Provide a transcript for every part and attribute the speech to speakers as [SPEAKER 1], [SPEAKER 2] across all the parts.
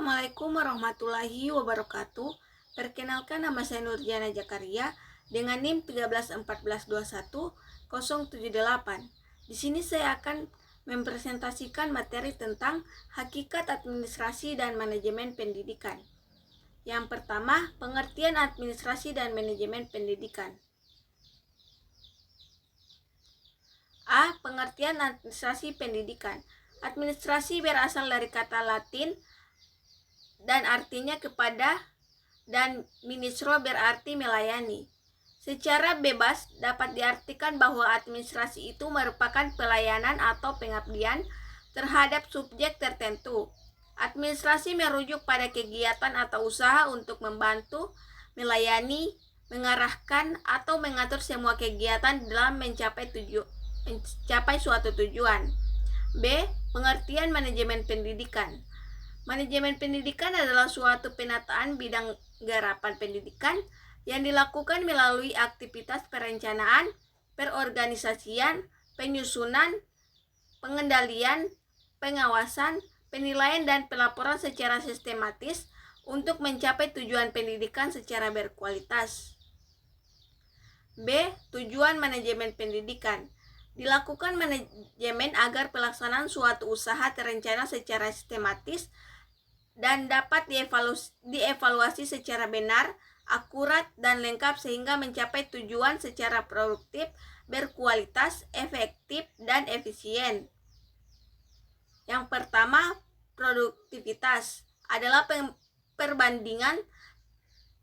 [SPEAKER 1] Assalamualaikum warahmatullahi wabarakatuh. Perkenalkan, nama saya Nurjana Jakaria dengan NIM 131421078. Di sini saya akan mempresentasikan materi tentang hakikat administrasi dan manajemen pendidikan. Yang pertama, pengertian administrasi dan manajemen pendidikan. A. Pengertian administrasi pendidikan. Administrasi berasal dari kata Latin dan artinya kepada, dan ministro berarti melayani. Secara bebas dapat diartikan bahwa administrasi itu merupakan pelayanan atau pengabdian terhadap subjek tertentu. Administrasi merujuk pada kegiatan atau usaha untuk membantu, melayani, mengarahkan, atau mengatur semua kegiatan dalam mencapai suatu tujuan. B. Pengertian manajemen pendidikan. Manajemen pendidikan adalah suatu penataan bidang garapan pendidikan yang dilakukan melalui aktivitas perencanaan, perorganisasian, penyusunan, pengendalian, pengawasan, penilaian, dan pelaporan secara sistematis untuk mencapai tujuan pendidikan secara berkualitas. B. Tujuan manajemen pendidikan. Dilakukan manajemen agar pelaksanaan suatu usaha terencana secara sistematis dan dapat dievaluasi secara benar, akurat, dan lengkap sehingga mencapai tujuan secara produktif, berkualitas, efektif, dan efisien. Yang pertama, produktivitas adalah perbandingan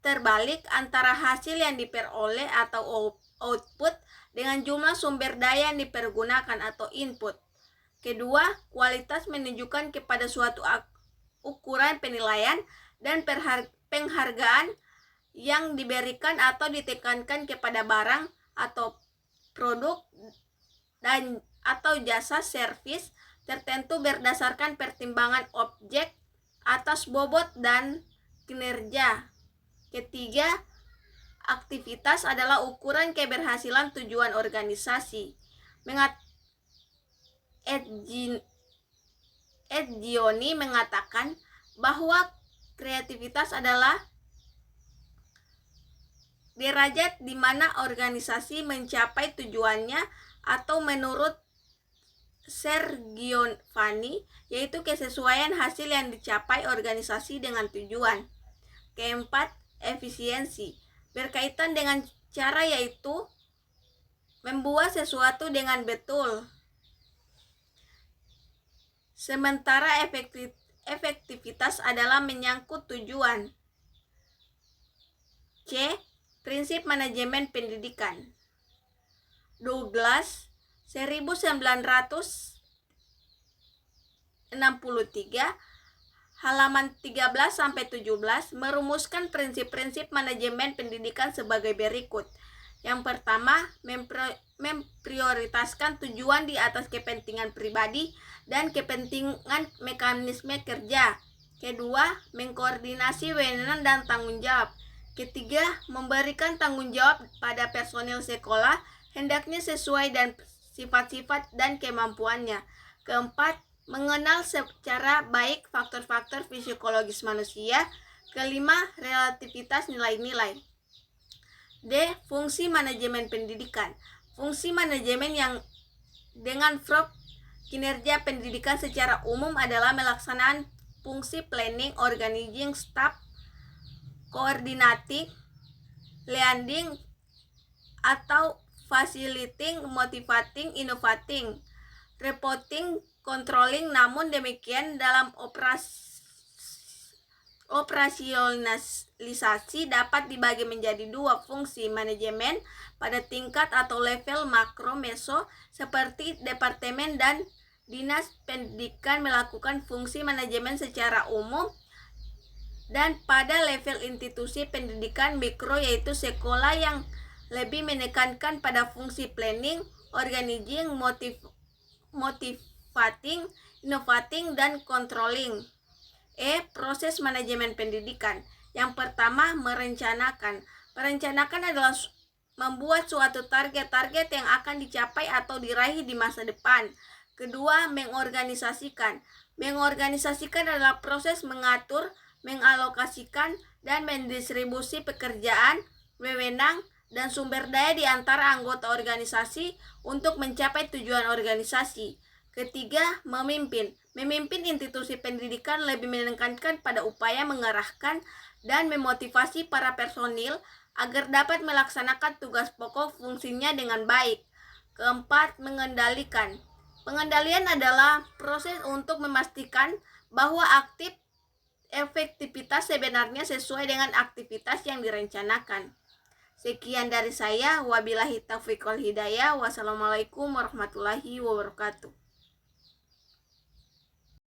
[SPEAKER 1] terbalik antara hasil yang diperoleh atau output dengan jumlah sumber daya yang dipergunakan atau input. Kedua, kualitas menunjukkan kepada suatu ukuran penilaian dan penghargaan yang diberikan atau ditekankan kepada barang atau produk dan atau jasa servis tertentu berdasarkan pertimbangan objek atas bobot dan kinerja. Ketiga, aktivitas adalah ukuran keberhasilan tujuan organisasi. Ed Gioni mengatakan bahwa kreativitas adalah derajat di mana organisasi mencapai tujuannya, atau menurut Sergiovanni, yaitu kesesuaian hasil yang dicapai organisasi dengan tujuan. Keempat, efisiensi berkaitan dengan cara, yaitu membuat sesuatu dengan betul. Sementara efektivitas adalah menyangkut tujuan. C. Prinsip manajemen pendidikan. Douglas 1963 halaman 13-17 merumuskan prinsip-prinsip manajemen pendidikan sebagai berikut. Yang pertama, memprioritaskan tujuan di atas kepentingan pribadi dan kepentingan mekanisme kerja. Kedua, mengkoordinasi wewenang dan tanggung jawab. Ketiga, memberikan tanggung jawab pada personil sekolah hendaknya sesuai dan sifat-sifat dan kemampuannya. Keempat, mengenal secara baik faktor-faktor psikologis manusia. Kelima, relativitas nilai-nilai. D. Fungsi manajemen pendidikan. Fungsi manajemen yang dengan verb kinerja pendidikan secara umum adalah melaksanakan fungsi planning, organizing, staff, coordinating, leading, atau facilitating, motivating, innovating, reporting, controlling. Namun demikian, dalam operasionalisasi dapat dibagi menjadi dua fungsi manajemen pada tingkat atau level makro meso, seperti departemen dan dinas pendidikan melakukan fungsi manajemen secara umum, dan pada level institusi pendidikan mikro, yaitu sekolah, yang lebih menekankan pada fungsi planning, organizing, motivating, innovating, dan controlling. E. Proses manajemen pendidikan. Yang pertama, merencanakan. Merencanakan adalah membuat suatu target-target yang akan dicapai atau diraih di masa depan. Kedua, mengorganisasikan. Mengorganisasikan adalah proses mengatur, mengalokasikan, dan mendistribusi pekerjaan, wewenang, dan sumber daya di antara anggota organisasi untuk mencapai tujuan organisasi. Ketiga, memimpin. Memimpin institusi pendidikan lebih menekankan pada upaya mengarahkan dan memotivasi para personil agar dapat melaksanakan tugas pokok fungsinya dengan baik. Keempat, mengendalikan. Pengendalian adalah proses untuk memastikan bahwa efektivitas sebenarnya sesuai dengan aktivitas yang direncanakan. Sekian dari saya. Wabillahi taufiq wal hidayah. Wassalamualaikum warahmatullahi wabarakatuh.